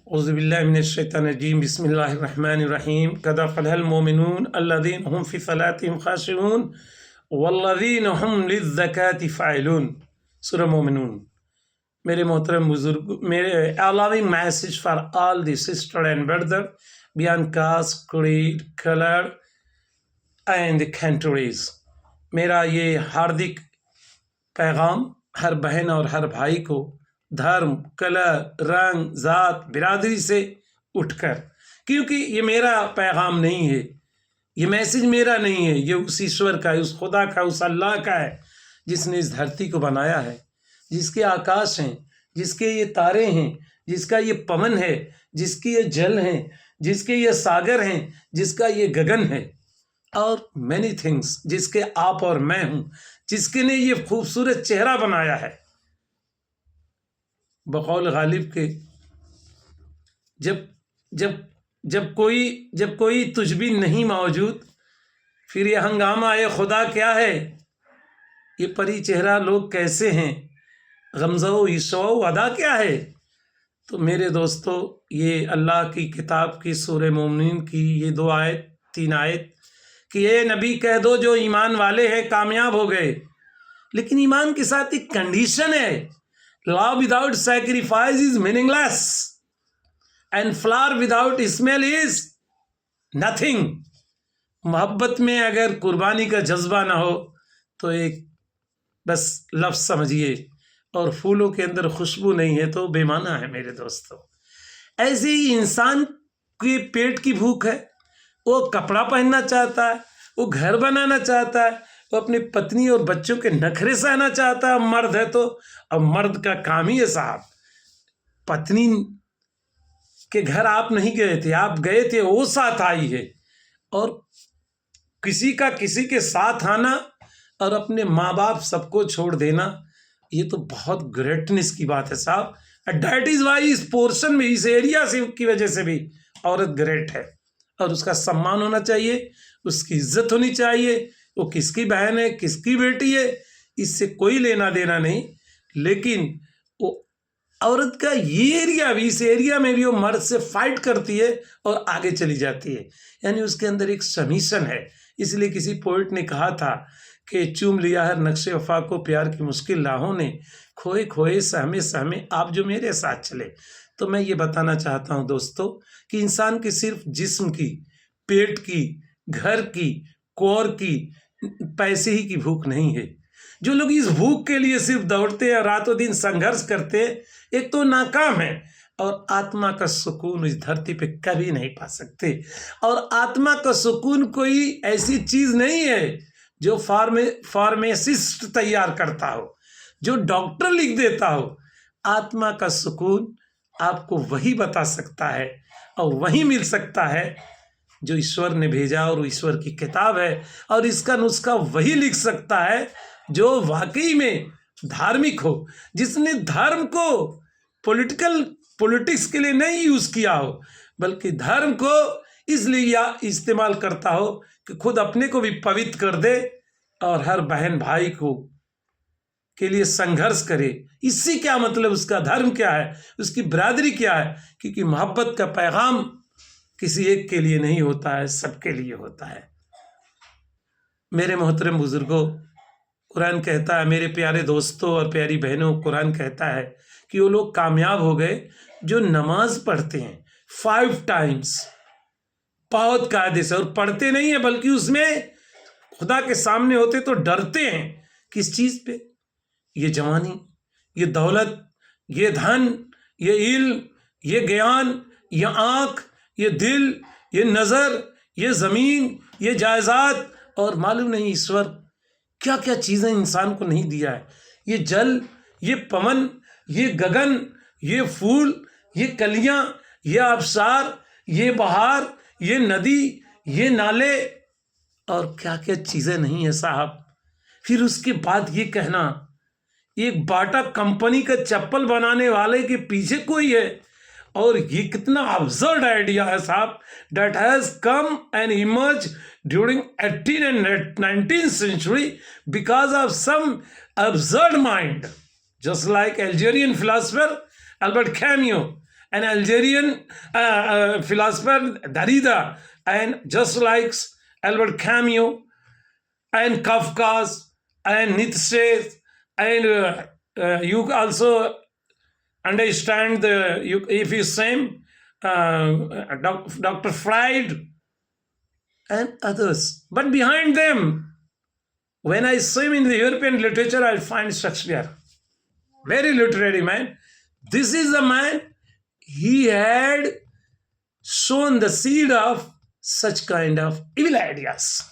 औज़ुबिल्लाहिमिनश्शैतानिर्रजीम बिस्मिल्लाहिर्रहमानिर्रहीम क़द अफ़लहल मोमिनून अल्लज़ीना हुम फ़ी सलातिहिम ख़ाशिऊन वल्लज़ीना हुम लिज़्ज़काति फ़ाइलून। सूरह मोमिनून। मेरे मोहतरम बुजुर्ग, मेरे allowing message for all the sister and brother beyond caste, creed, color and countries। मेरा ये हार्दिक पैगाम हर बहन और हर भाई को धर्म, कलर, रंग, जात, बिरादरी से उठकर, क्योंकि ये मेरा पैगाम नहीं है, ये मैसेज मेरा नहीं है, ये उस ईश्वर का है, उस खुदा का, उस अल्लाह का है जिसने इस धरती को बनाया है, जिसके आकाश हैं, जिसके ये तारे हैं, जिसका ये पवन है, जिसकी ये जल हैं, जिसके ये सागर हैं, जिसका ये गगन है और मैनी थिंग्स, जिसके आप और मैं हूं, जिसके ने ये खूबसूरत चेहरा बनाया है। बकौल गालिब के जब कोई तुझबी नहीं मौजूद, फिर ये हंगामा ये खुदा क्या है, ये परी चेहरा लोग कैसे हैं, गमज़ो इशो अदा क्या है। तो मेरे दोस्तों, ये अल्लाह की किताब की सूरह मोमिनीन की ये 2 आयत 3 आयत कि ये नबी कह दो जो ईमान वाले हैं कामयाब हो गए, लेकिन ईमान के साथ एक कंडीशन है, love without sacrifice is meaningless and flower without smell is nothing. मोहब्बत में अगर कुर्बानी का जज्बा ना हो तो एक बस लफ्ज़ समझिए, और फूलों के अंदर खुशबू नहीं है तो बेमाना है। मेरे दोस्तों, ऐसे ही इंसान के पेट की भूख है, वो कपड़ा पहनना चाहता है, वो घर बनाना चाहता है, वो अपनी पत्नी और बच्चों के नखरे सहना चाहता है। मर्द है तो अब मर्द का काम ही है साहब। पत्नी के घर आप नहीं गए थे, आप गए थे, वो साथ आई है। और किसी का किसी के साथ आना और अपने माँ बाप सबको छोड़ देना, ये तो बहुत ग्रेटनेस की बात है साहब। दैट इज वाई इस पोर्शन में, इस एरिया से की वजह से भी औरत ग्रेट है और उसका सम्मान होना चाहिए, उसकी इज्जत होनी चाहिए। वो किसकी बहन है, किसकी बेटी है, इससे कोई लेना देना नहीं, लेकिन वो औरत का ये एरिया भी, इस एरिया में भी वो मर्द से फाइट करती है और आगे चली जाती है, यानी उसके अंदर एक सबमिशन है। इसलिए किसी पोइट ने कहा था कि चूम लिया है नक्शे वफा को प्यार की मुश्किल राहों ने, खोए खोए सहमे सहमे आप जो मेरे साथ चले। तो मैं ये बताना चाहता हूँ दोस्तों कि इंसान की सिर्फ जिस्म की, पेट की, घर की, कोर की, पैसे ही की भूख नहीं है। जो लोग इस भूख के लिए सिर्फ दौड़ते हैं, रातों दिन संघर्ष करते हैं, एक तो नाकाम है और आत्मा का सुकून इस धरती पे कभी नहीं पा सकते। और आत्मा का सुकून कोई ऐसी चीज नहीं है जो फार्मेसिस्ट तैयार करता हो, जो डॉक्टर लिख देता हो। आत्मा का सुकून आपको वही बता सकता है और वही मिल सकता है जो ईश्वर ने भेजा और ईश्वर की किताब है, और इसका नुस्खा वही लिख सकता है जो वाकई में धार्मिक हो, जिसने धर्म को पॉलिटिक्स के लिए नहीं यूज किया हो, बल्कि धर्म को इसलिए इस्तेमाल करता हो कि खुद अपने को भी पवित्र कर दे और हर बहन भाई को के लिए संघर्ष करे। इससे क्या मतलब, उसका धर्म क्या है, उसकी बिरादरी क्या है, क्योंकि मोहब्बत का पैगाम किसी एक के लिए नहीं होता है, सबके लिए होता है। मेरे मोहतरम बुजुर्गों, कुरान कहता है, मेरे प्यारे दोस्तों और प्यारी बहनों, कुरान कहता है कि वो लोग कामयाब हो गए जो नमाज पढ़ते हैं 5 टाइम्स, बहुत कायदे से, और पढ़ते नहीं है बल्कि उसमें खुदा के सामने होते तो डरते हैं। किस चीज पे? ये जवानी, ये दौलत, ये धन, ये इल्म, ये ज्ञान, ये आंख, ये दिल, ये नजर, ये जमीन, ये जायदाद, और मालूम नहीं ईश्वर क्या क्या चीजें इंसान को नहीं दिया है। ये जल, ये पवन, ये गगन, ये फूल, ये कलियां, ये आबशार, ये बहार, ये नदी, ये नाले, और क्या क्या चीजें नहीं है साहब। फिर उसके बाद ये कहना एक बाटा कंपनी का चप्पल बनाने वाले के पीछे कोई है, और ये कितना अब्सर्ड आइडिया है साहब। That has come and emerge during 18th and 19th century because of some absurd mind, just like Algerian philosopher Albert Camus an Algerian philosopher Derrida, and just like Albert Camus and Kafka and Nietzsche, and you also understand if you same Dr. Freud and others. But behind them, when I swim in the European literature, I find Shakespeare. Very literary man. This is the man, he had shown the seed of such kind of evil ideas.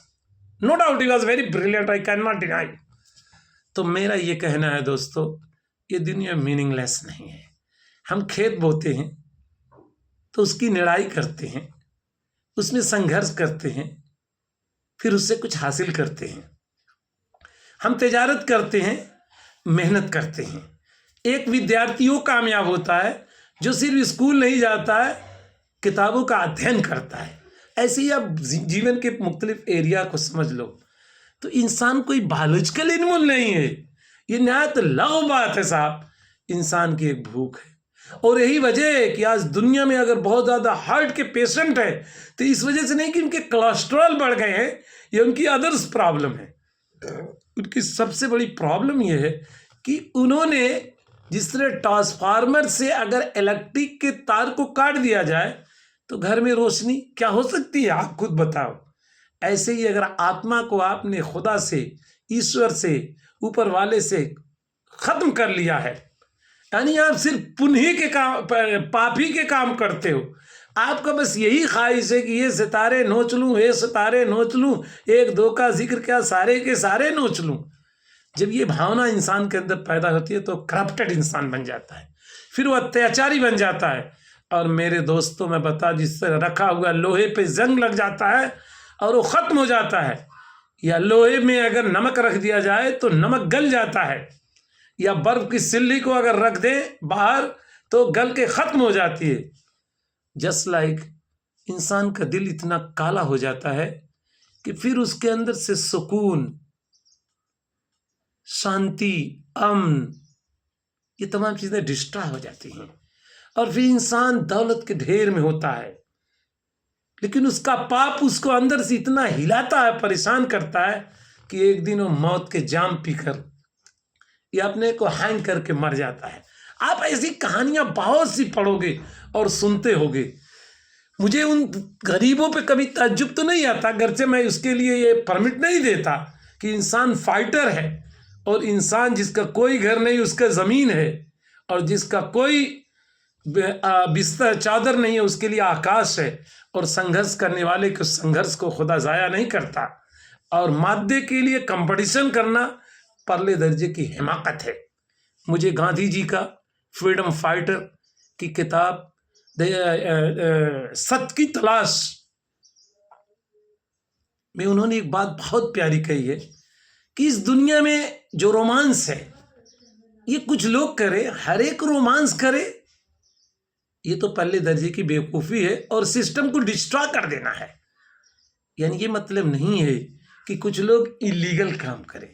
No doubt he was very brilliant, I cannot deny. तो मेरा ये कहना है दोस्तों, ये दुनिया meaningless नहीं है. हम खेत बोते हैं तो उसकी निराई करते हैं, उसमें संघर्ष करते हैं, फिर उससे कुछ हासिल करते हैं. हम तिजारत करते हैं, मेहनत करते हैं. एक विद्यार्थी वो कामयाब होता है जो सिर्फ स्कूल नहीं जाता है, किताबों का अध्ययन करता है. ऐसे ही आप जीवन के मुख्तलिफ एरिया को समझ लो. तो इंसान कोई बायोलॉजिकल एनिमल नहीं है. ये नहायत लघु बात है साहब. इंसान की एक भूख है. और यही वजह है कि आज दुनिया में अगर बहुत ज़्यादा हार्ट के पेशेंट है तो इस वजह से नहीं कि उनके कोलेस्ट्रॉल बढ़ गए हैं या उनकी अदर्स प्रॉब्लम है. उनकी सबसे बड़ी प्रॉब्लम यह है कि उन्होंने जिस तरह ट्रांसफार्मर से अगर इलेक्ट्रिक के तार को काट दिया जाए तो घर में रोशनी क्या हो सकती है, आप खुद बताओ. ऐसे ही अगर आत्मा को आपने खुदा से, ईश्वर से, ऊपर वाले से खत्म कर लिया है, यानी आप सिर्फ पुण्य के काम, पापी के काम करते हो. आपका बस यही ख्वाहिश है कि ये सितारे नोच लूँ, ये सितारे नोच लूँ, एक दो का जिक्र क्या सारे के सारे नोच लूँ. जब ये भावना इंसान के अंदर पैदा होती है तो करप्टेड इंसान बन जाता है, फिर वो अत्याचारी बन जाता है. और मेरे दोस्तों मैं बता, जिस तरह रखा हुआ लोहे पे जंग लग जाता है और वो ख़त्म हो जाता है, या लोहे में अगर नमक रख दिया जाए तो नमक गल जाता है, या बर्फ़ की सिल्ली को अगर रख दें बाहर तो गल के ख़त्म हो जाती है. जस्ट लाइक इंसान का दिल इतना काला हो जाता है कि फिर उसके अंदर से सुकून, शांति, अमन, ये तमाम चीज़ें डिस्ट्रॉय हो जाती हैं. और फिर इंसान दौलत के ढेर में होता है, लेकिन उसका पाप उसको अंदर से इतना हिलाता है, परेशान करता है कि एक दिन वो मौत के जाम पीकर या अपने को हैंग करके मर जाता है. आप ऐसी कहानियां बहुत सी पढ़ोगे और सुनते होगे. मुझे उन गरीबों पे कभी ताज्जुब तो नहीं आता, अगरचे मैं उसके लिए ये परमिट नहीं देता कि इंसान फाइटर है और इंसान जिसका कोई घर नहीं उसका ज़मीन है, और जिसका कोई बिस्तर चादर नहीं है उसके लिए आकाश है. और संघर्ष करने वाले के संघर्ष को खुदा ज़ाया नहीं करता. और मादे के लिए कंपटीशन करना परले दर्जे की हिमाकत है. मुझे गांधी जी का फ्रीडम फाइटर की किताब सत्य की तलाश में उन्होंने एक बात बहुत प्यारी कही है कि इस दुनिया में जो रोमांस है ये कुछ लोग करे, हर एक रोमांस करे, ये तो पहले दर्जे की बेवकूफ़ी है और सिस्टम को डिस्ट्रॉय कर देना है. यानी ये मतलब नहीं है कि कुछ लोग इलीगल काम करें.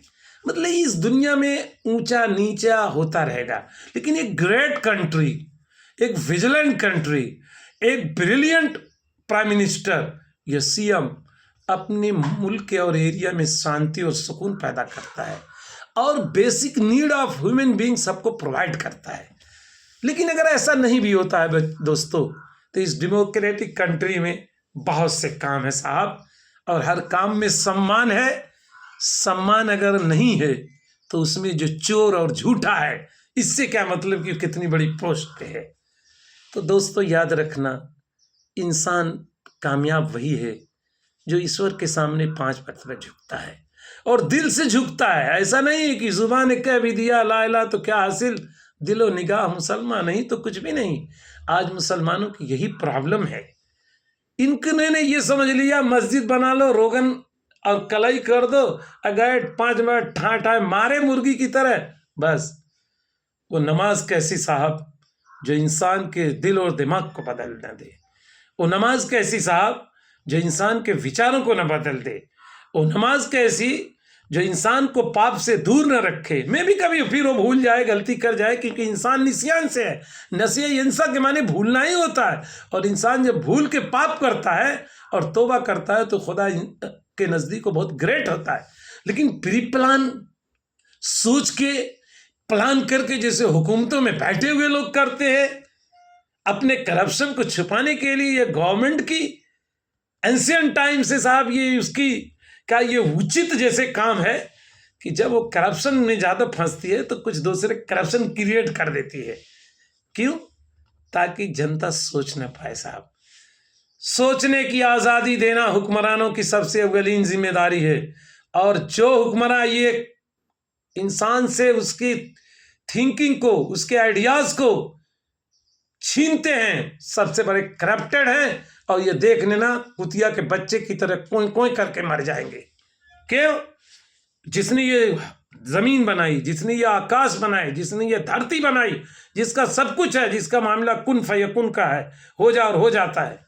मतलब इस दुनिया में ऊंचा नीचा होता रहेगा, लेकिन एक ग्रेट कंट्री, एक विजिलेंट कंट्री, एक ब्रिलियंट प्राइम मिनिस्टर या सीएम अपने मुल्क और एरिया में शांति और सुकून पैदा करता है और basic need of human being सबको प्रोवाइड करता है. लेकिन अगर ऐसा नहीं भी होता है दोस्तों, तो इस डेमोक्रेटिक कंट्री में बहुत से काम है साहब, और हर काम में सम्मान है. सम्मान अगर नहीं है तो उसमें जो चोर और झूठा है, इससे क्या मतलब कि कितनी बड़ी पोस्ट पे है. तो दोस्तों याद रखना, इंसान कामयाब वही है जो ईश्वर के सामने 5 मरतबा झुकता है और दिल से झुकता है. ऐसा नहीं है कि जुबान ने कह भी दिया ला इलाहा तो क्या हासिल, दिलो निगाह मुसलमान नहीं तो कुछ भी नहीं. आज मुसलमानों की यही प्रॉब्लम है. इनने ये समझ लिया मस्जिद बना लो, रोगन और कलाई कर दो, अगर 5 मिनट ठाँ मारे मुर्गी की तरह, बस. वो नमाज कैसी साहब जो इंसान के दिल और दिमाग को बदल न दे. वो नमाज कैसी साहब जो इंसान के विचारों को न बदल दे. वो नमाज कैसी जो इंसान को पाप से दूर न रखे। मैं भी कभी फिर वो भूल जाए, गलती कर जाए, क्योंकि इंसान निस्यान से है। नसिया यंसा के माने भूलना ही होता है। और इंसान जब भूल के पाप करता है और तौबा करता है तो खुदा के नज़दीक वो बहुत ग्रेट होता है। लेकिन प्री प्लान सोच के प्लान करके जैसे हुकूमतों में बैठे हुए लोग करते हैं अपने करप्शन को छुपाने के लिए, ये गवर्नमेंट की एंशियंट टाइम से साहब ये उसकी क्या ये उचित जैसे काम है कि जब वो करप्शन में ज़्यादा फंसती है तो कुछ दूसरे करप्शन क्रिएट कर देती है। क्यों? ताकि जनता सोच न पाए साहब। सोचने की आज़ादी देना हुक्मरानों की सबसे अव्वलीन जिम्मेदारी है। और जो हुक्मरान ये इंसान से उसकी थिंकिंग को, उसके आइडियाज़ को छीनते हैं, सबसे बड़े करप्टेड हैं। और ये देख लेना कुतिया के बच्चे की तरह कोई कोई करके मर जाएंगे। क्यों? जिसने ये जमीन बनाई, जिसने ये आकाश बनाए, जिसने ये धरती बनाई, जिसका सब कुछ है, जिसका मामला कुन फयकुन का है, हो जा और हो जाता है।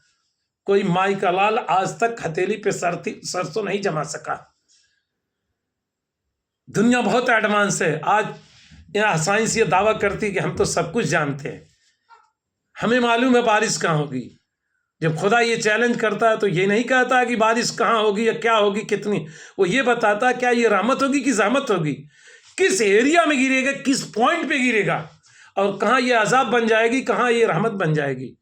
कोई माई का लाल आज तक हथेली पे सरसों नहीं जमा सका। दुनिया बहुत एडवांस है। आज यहाँ साइंस ये दावा करती कि हम तो सब कुछ जानते हैं, हमें मालूम है बारिश कहाँ होगी। जब खुदा ये चैलेंज करता है तो ये नहीं कहता कि बारिश कहाँ होगी या क्या होगी, कितनी, वो ये बताता क्या ये रहमत होगी कि ज़हमत होगी, किस एरिया में गिरेगा, किस पॉइंट पे गिरेगा, और कहाँ ये अजाब बन जाएगी, कहाँ ये रहमत बन जाएगी।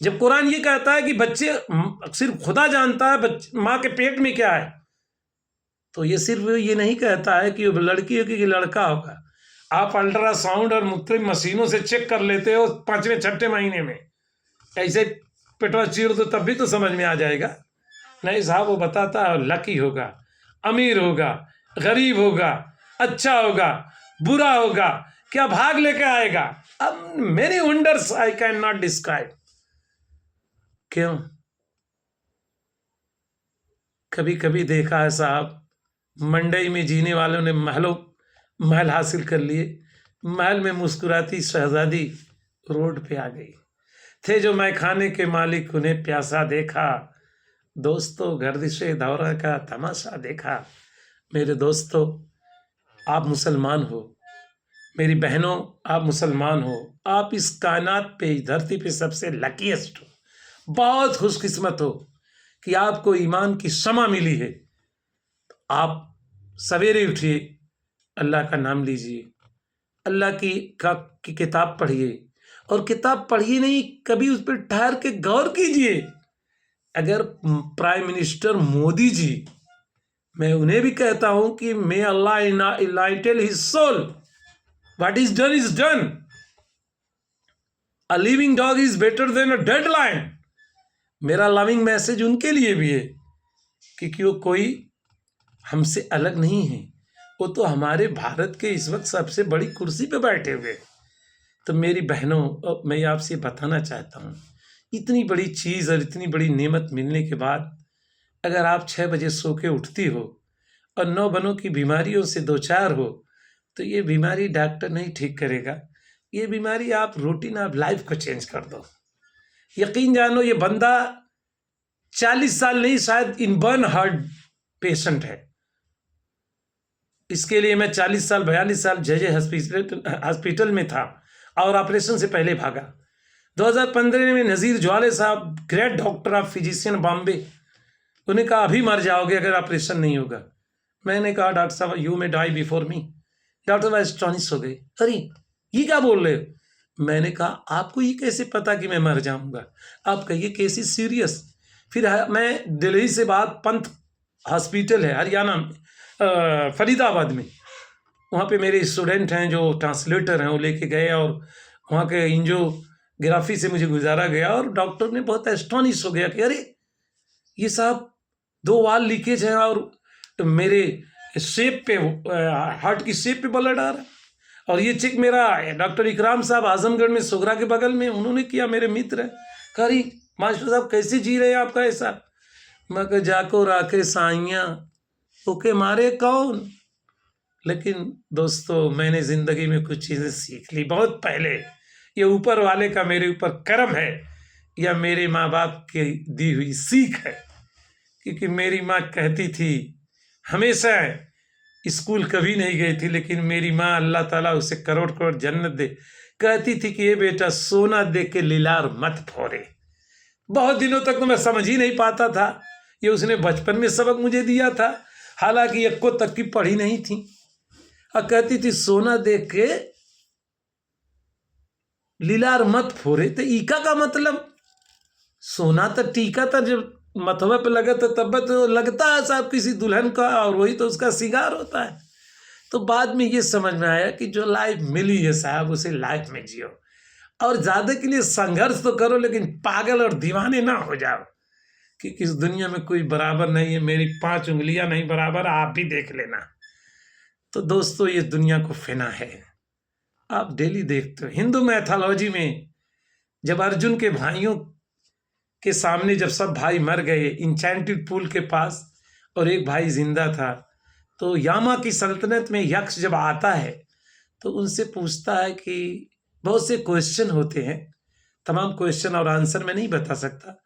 जब कुरान ये कहता है कि बच्चे सिर्फ खुदा जानता है माँ के पेट में क्या है, तो ये सिर्फ ये नहीं कहता है कि लड़की होगी कि लड़का होगा। आप अल्ट्रासाउंड और मुख्तलिफ मशीनों से चेक कर लेते हो 5वें 6ठे महीने में, ऐसे पेटवा चीर दो तब भी तो समझ में आ जाएगा। नहीं साहब, वो बताता है लकी होगा, अमीर होगा, गरीब होगा, अच्छा होगा, बुरा होगा, क्या भाग लेके आएगा। अब many wonders I can not describe. क्यों? कभी कभी देखा है साहब, मंडई में जीने वालों ने महल हासिल कर लिए, महल में मुस्कुराती शहजादी रोड पे आ गई। थे जो मैं खाने के मालिक, उन्हें प्यासा देखा, दोस्तों गर्दिशे दौरा का तमाशा देखा। मेरे दोस्तों, आप मुसलमान हो, मेरी बहनों आप मुसलमान हो, आप इस कायनात पे, इस धरती पे सबसे लकीएस्ट हो, बहुत खुशकिस्मत हो कि आपको ईमान की शमा मिली है। आप सवेरे उठिए, अल्लाह का नाम लीजिए, अल्लाह की किताब पढ़िए, और किताब पढ़िए नहीं, कभी उस पर ठहर के गौर कीजिए। अगर प्राइम मिनिस्टर मोदी जी, मैं उन्हें भी कहता हूं कि may Allah enlighten his soul, what is done is done, a living dog is better than a dead lion. मेरा लविंग मैसेज उनके लिए भी है, क्योंकि वो कोई हमसे अलग नहीं है, वो तो हमारे भारत के इस वक्त सबसे बड़ी कुर्सी पे बैठे हुए। तो मेरी बहनों, मैं आपसे बताना चाहता हूँ, इतनी बड़ी चीज़ और इतनी बड़ी नेमत मिलने के बाद अगर आप 6 बजे सो के उठती हो और 9 बनों की बीमारियों से दो चार हो, तो ये बीमारी डॉक्टर नहीं ठीक करेगा, ये बीमारी आप रूटीन ऑफ लाइफ को चेंज कर दो। यकीन जानो, ये बंदा 40 साल नहीं, शायद इनबर्न हार्ट पेशेंट है। इसके लिए मैं 40 साल 42 साल जय हॉस्पिटल में था और ऑपरेशन से पहले भागा। 2015 में नज़ीर ज्वाले साहब, great doctor of physician Bombay, उन्हें कहा अभी मर जाओगे अगर ऑपरेशन नहीं होगा। मैंने कहा डॉक्टर साहब you may die before me. Doctor साहब एस्टॉनिश हो गए, अरे ये क्या बोल रहे हो। मैंने कहा आपको ये कैसे पता कि मैं मर जाऊंगा, आप कहिए केस इज सीरियस। फिर मैं दिल्ली से बात पंत हॉस्पिटल है हरियाणा में, फरीदाबाद में, वहाँ पे मेरे स्टूडेंट हैं जो ट्रांसलेटर हैं, वो लेके गए और वहाँ के एंजियोग्राफी से मुझे गुजारा गया। और डॉक्टर ने बहुत एस्टॉनिश हो गया कि अरे ये साहब 2 वाल लीकेज हैं और मेरे शेप पे, हार्ट की शेप पे ब्लड आ रहा है। और ये चेक मेरा डॉक्टर इकराम साहब आजमगढ़ में सोगरा के बगल में, उन्होंने किया, मेरे मित्र हैं। करी मास्टर साहब कैसे जी रहे हैं आपका ऐसा। मैं कह जाको राखे साइयाँ ओके मारे कौन। लेकिन दोस्तों, मैंने ज़िंदगी में कुछ चीज़ें सीख ली बहुत पहले। ये ऊपर वाले का मेरे ऊपर करम है या मेरे माँ बाप की दी हुई सीख है। क्योंकि मेरी माँ कहती थी हमेशा, स्कूल कभी नहीं गई थी, लेकिन मेरी माँ अल्लाह ताला उसे करोड़ करोड़ जन्नत दे, कहती थी कि ये बेटा सोना दे के लीलार मत फोड़े। बहुत दिनों तक तो मैं समझ ही नहीं पाता था, ये उसने बचपन में सबक मुझे दिया था, हालांकि यक्को तक की पढ़ी नहीं थी। और कहती थी सोना दे के लीलार मत फोड़े, तो ईका का मतलब सोना तो टीका था, जब मथवे पे लगे तो तब तो लगता है साहब किसी दुल्हन का, और वही तो उसका सिंगार होता है। तो बाद में ये समझ में आया कि जो लाइफ मिली है साहब उसे लाइफ में जियो, और ज़्यादा के लिए संघर्ष तो करो, लेकिन पागल और दीवाने ना हो जाओ कि इस दुनिया में कोई बराबर नहीं है, मेरी 5 उंगलियां नहीं बराबर, आप भी देख लेना। तो दोस्तों ये दुनिया को फेना है, आप डेली देखते हो। हिंदू मैथोलॉजी में जब अर्जुन के भाइयों के सामने जब सब भाई मर गए इंचेंटेड पूल के पास और एक भाई जिंदा था, तो यामा की सल्तनत में यक्ष जब आता है तो उनसे पूछता है कि बहुत से क्वेश्चन होते हैं, तमाम क्वेश्चन और आंसर मैं नहीं बता सकता,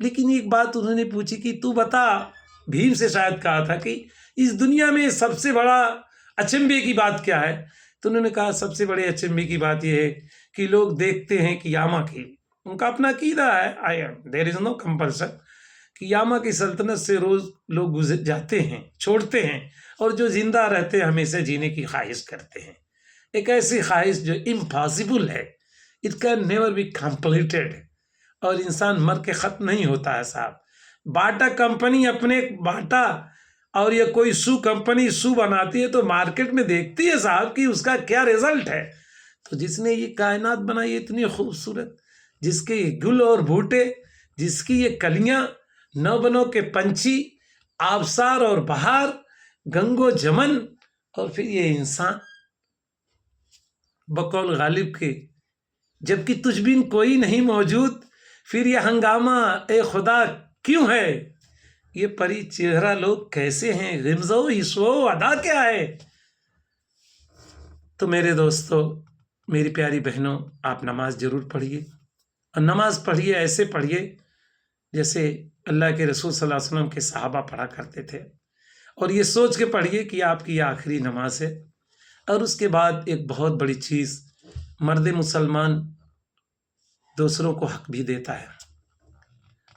लेकिन एक बात उन्होंने पूछी कि तू बता, भीम से शायद कहा था कि इस दुनिया में सबसे बड़ा अचंभे की बात क्या है। तो उन्होंने कहा सबसे बड़े अचंभे की बात यह है कि लोग देखते हैं कि यामा की, उनका अपना अकीदा है, I am there is no compulsion, कि यामा की सल्तनत से रोज लोग गुजर जाते हैं, छोड़ते हैं, और जो जिंदा रहते हैं हमेशा जीने की ख्वाहिश करते हैं, एक ऐसी ख्वाहिश जो इम्पॉसिबल है, it can never be completed, और इंसान मर के ख़त्म नहीं होता है साहब। बाटा कंपनी अपने बाटा और ये कोई शू कंपनी शू बनाती है तो मार्केट में देखती है साहब कि उसका क्या रिजल्ट है। तो जिसने ये कायनात बनाई इतनी खूबसूरत, जिसके ये गुल और बूटे, जिसकी ये कलियां, नौ बनों के पंछी, आबसार और बहार, गंगो जमन, और फिर ये इंसान बकौल गालिब के, जबकि तुझ बिन कोई नहीं मौजूद, फिर ये हंगामा ए खुदा क्यों है, ये परी चेहरा लोग कैसे हैं, रिमजो इसवो अदा क्या है। तो मेरे दोस्तों, मेरी प्यारी बहनों, आप नमाज जरूर पढ़िए, और नमाज पढ़िए ऐसे पढ़िए जैसे अल्लाह के रसूल सल्लल्लाहु अलैहि वसल्लम के सहाबा पढ़ा करते थे, और ये सोच के पढ़िए कि आपकी आखिरी नमाज है। और उसके बाद एक बहुत बड़ी चीज़, मर्द मुसलमान दूसरों को हक भी देता है,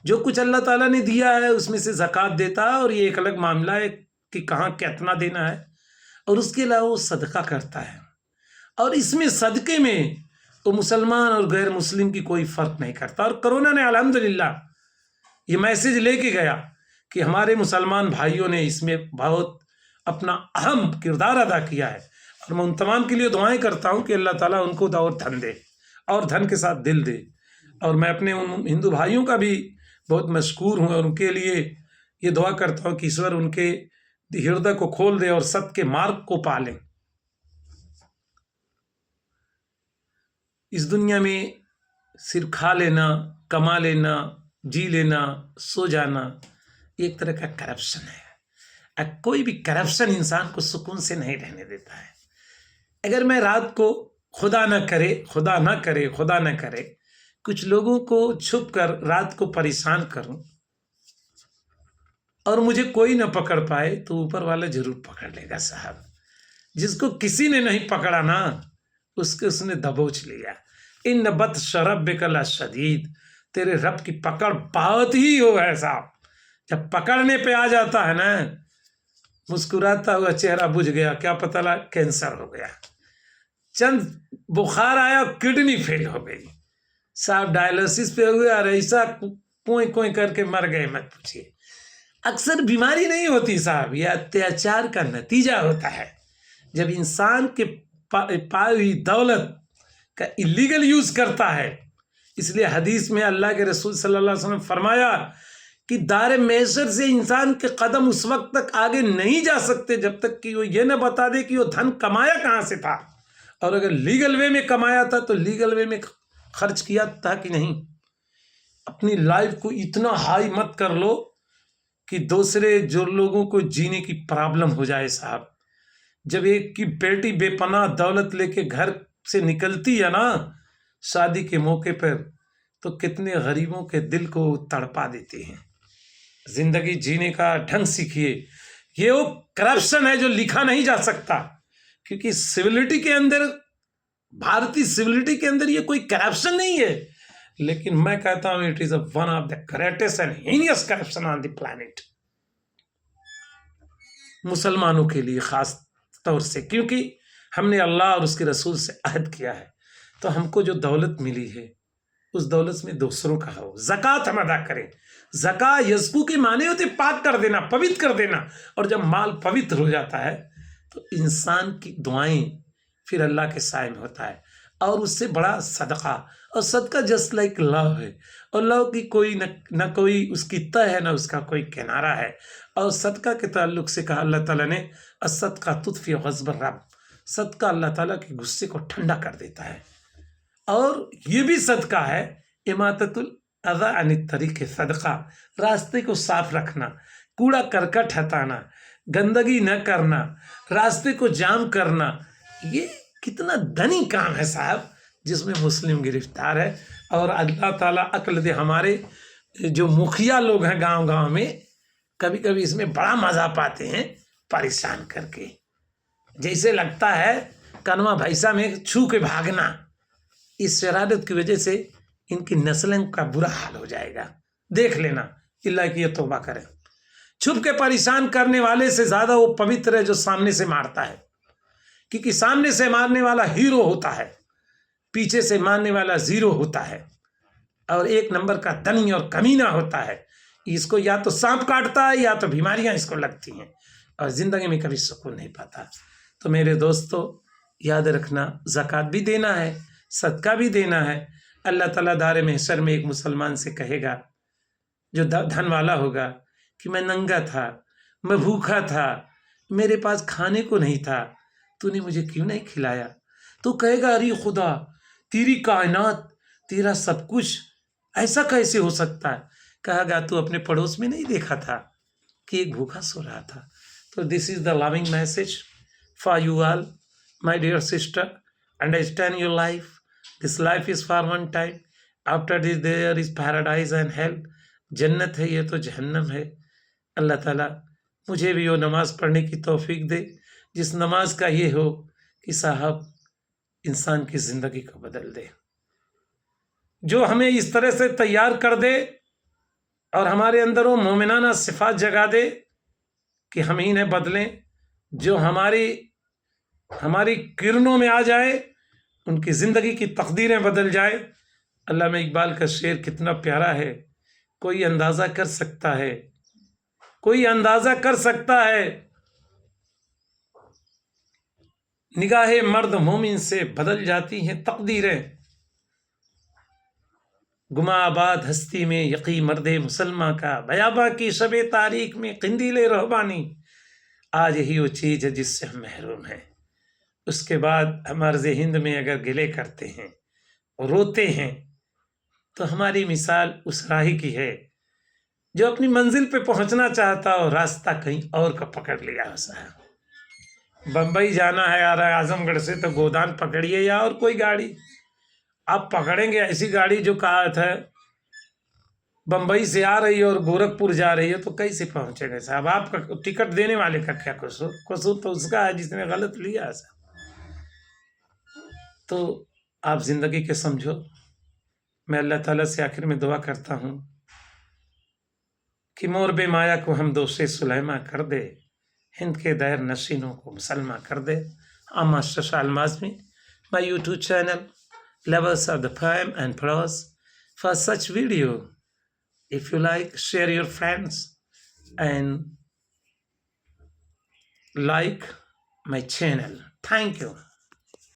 जो कुछ अल्लाह ताला ने दिया है उसमें से ज़कात देता है, और ये एक अलग मामला है कि कहाँ कितना देना है, और उसके अलावा वो सदका करता है, और इसमें सदक़े में वो मुसलमान और गैर मुस्लिम की कोई फ़र्क नहीं करता। और कोरोना ने अल्हम्दुलिल्लाह ये मैसेज लेके गया कि हमारे मुसलमान भाइयों ने इसमें बहुत अपना अहम किरदार अदा किया है, और मैं उन तमाम के लिए दुआएं करता हूं कि अल्लाह ताला उनको और धन दे, और धन के साथ दिल दे। और मैं अपने उन हिंदू भाइयों का भी बहुत मशकूर हूं, और उनके लिए ये दुआ करता हूं कि ईश्वर उनके हृदय को खोल दे और सत्य के मार्ग को पालें। इस दुनिया में सिर्फ खा लेना, कमा लेना, जी लेना, सो जाना, एक तरह का करप्शन है। कोई भी करप्शन इंसान को सुकून से नहीं रहने देता है। अगर मैं रात को खुदा न करे, खुदा न करे, खुदा न करे, कुछ लोगों को छुप कर रात को परेशान करूं और मुझे कोई न पकड़ पाए, तो ऊपर वाला जरूर पकड़ लेगा साहब। जिसको किसी ने नहीं पकड़ा ना, उसके उसने दबोच लिया। इन नबत शरब बेकला शदीद, तेरे रब की पकड़ बहुत ही हो है साहब। जब पकड़ने पे आ जाता है ना, मुस्कुराता हुआ चेहरा बुझ गया, क्या पता लगा कैंसर हो गया, चंद बुखार आया, किडनी फेल हो गई साहब, डायलिसिस पे हुए और ऐसा कोई कोई करके मर गए, मत पूछिए। अक्सर बीमारी नहीं होती साहब, यह अत्याचार का नतीजा होता है। जब इंसान के पाई हुई दौलत का इलीगल यूज करता है। इसलिए हदीस में अल्लाह के रसूल सल्लल्लाहु अलैहि वसल्लम फरमाया कि दार मैशर से इंसान के कदम उस वक्त तक आगे नहीं जा सकते जब तक कि वो ये न बता दे कि वो धन कमाया कहाँ से था, और अगर लीगल वे में कमाया था तो लीगल वे में खर्च किया था कि नहीं। अपनी लाइफ को इतना हाई मत कर लो कि दूसरे जो लोगों को जीने की प्रॉब्लम हो जाए साहब। जब एक की बेटी बेपनाह दौलत लेके घर से निकलती है ना शादी के मौके पर, तो कितने गरीबों के दिल को तड़पा देती हैं। जिंदगी जीने का ढंग सीखिए, ये वो करप्शन है जो लिखा नहीं जा सकता, क्योंकि सिविलिटी के अंदर, भारतीय सिविलिटी के अंदर ये कोई करप्शन नहीं है। लेकिन मैं कहता हूं it is one of the greatest and heinous corruption on the planet, मुसलमानों के लिए खास तौर से, क्योंकि हमने अल्लाह और उसके रसूल से अहद किया है। तो हमको जो दौलत मिली है उस दौलत में दूसरों का हो, ज़कात हम अदा करें। ज़का यज़कू के माने होते पाक कर देना, पवित्र कर देना। और जब माल पवित्र हो जाता है तो इंसान की दुआएं फिर अल्लाह के साए में होता है, और उससे बड़ा सदका। और सदका जस्ट लाइक लव है, और लव की कोई न कोई उसकी तय है, ना उसका कोई किनारा है। और सदका के ताल्लुक से कहा अल्लाह ताला ने, असदका तुतफी ग़ज़ब रब, सदका अल्लाह ताला के गुस्से को ठंडा कर देता है। और ये भी सदका है, इमाततुल अज़ा अन तरीक़, सदका रास्ते को साफ रखना, कूड़ा करकट हटाना, गंदगी न करना, रास्ते को जाम करना। ये कितना धनी काम है साहब, जिसमें मुस्लिम गिरफ्तार है। और अल्लाह ताला अक्ल दे, हमारे जो मुखिया लोग हैं गांव गांव में, कभी कभी इसमें बड़ा मजा पाते हैं परेशान करके। जैसे लगता है कनवा भैंसा में छू के भागना। इस शरारत की वजह से इनकी नस्लें का बुरा हाल हो जाएगा, देख लेना। अल्लाह की ये तौबा करें। छुप के परेशान करने वाले से ज्यादा वो पवित्र है जो सामने से मारता है, क्योंकि सामने से मारने वाला हीरो होता है, पीछे से मारने वाला जीरो होता है, और एक नंबर का धनी और कमीना होता है। इसको या तो सांप काटता है या तो बीमारियां इसको लगती हैं, और जिंदगी में कभी सुकून नहीं पाता। तो मेरे दोस्तों, याद रखना, ज़कात भी देना है, सदका भी देना है। अल्लाह ताला दारे महशर में एक मुसलमान से कहेगा जो धन वाला होगा कि मैं नंगा था, मैं भूखा था, मेरे पास खाने को नहीं था, तूने मुझे क्यों नहीं खिलाया? तो कहेगा अरे खुदा, तेरी कायनात, तेरा सब कुछ, ऐसा कैसे हो सकता है? कहेगा तू अपने पड़ोस में नहीं देखा था कि एक भूखा सो रहा था? तो this is the loving message for you all my dear sister. Understand your life, this life is for one time, after this there is paradise and hell. जन्नत है ये तो जहन्नम है। अल्लाह ताला मुझे भी वो नमाज पढ़ने की तौफीक दे जिस नमाज का ये हो कि साहब इंसान की ज़िंदगी को बदल दे, जो हमें इस तरह से तैयार कर दे और हमारे अंदर वो मोमिनाना सिफात जगा दे कि हम ही ने बदलें, जो हमारी किरणों में आ जाए, उनकी ज़िंदगी की तकदीरें बदल जाए। अल्लामा इकबाल का शेर कितना प्यारा है, कोई अंदाज़ा कर सकता है, कोई अंदाज़ा कर सकता है, निगाहे मर्द मोमिन से बदल जाती हैं तकदीरें। गुमा आबाद हस्ती में यकी मर्दे मुसलमान का, बयाबा की शबे तारीख में किंदीले रहबानी। आज यही वो चीज़ है जिससे हम महरूम हैं। उसके बाद हम अर्ज़ हिंद में अगर गिले करते हैं और रोते हैं, तो हमारी मिसाल उस राही की है जो अपनी मंजिल पे पहुंचना चाहता हो, रास्ता कहीं और का पकड़ लिया हो। साहब बम्बई जाना है यार, आजमगढ़ से तो गोदान पकड़िए या और कोई गाड़ी आप पकड़ेंगे, ऐसी गाड़ी जो कहा था बम्बई से आ रही है और गोरखपुर जा रही है, तो कैसे पहुंचेंगे साहब? आपका टिकट देने वाले का क्या कसूर? कसूर तो उसका है जिसने गलत लिया है साहब। तो आप जिंदगी के समझो। मैं अल्लाह ताला से आखिर में दुआ करता हूँ कि मोर बे माया को हम दोषे सुलैमा कर दे, हिंद के दैर नशीनों को मुसलमा कर दे। आमा शशा अलमाज़मी, my YouTube channel Levels of the poem and prose. For such video, if you like, share your friends and like my channel. Thank you.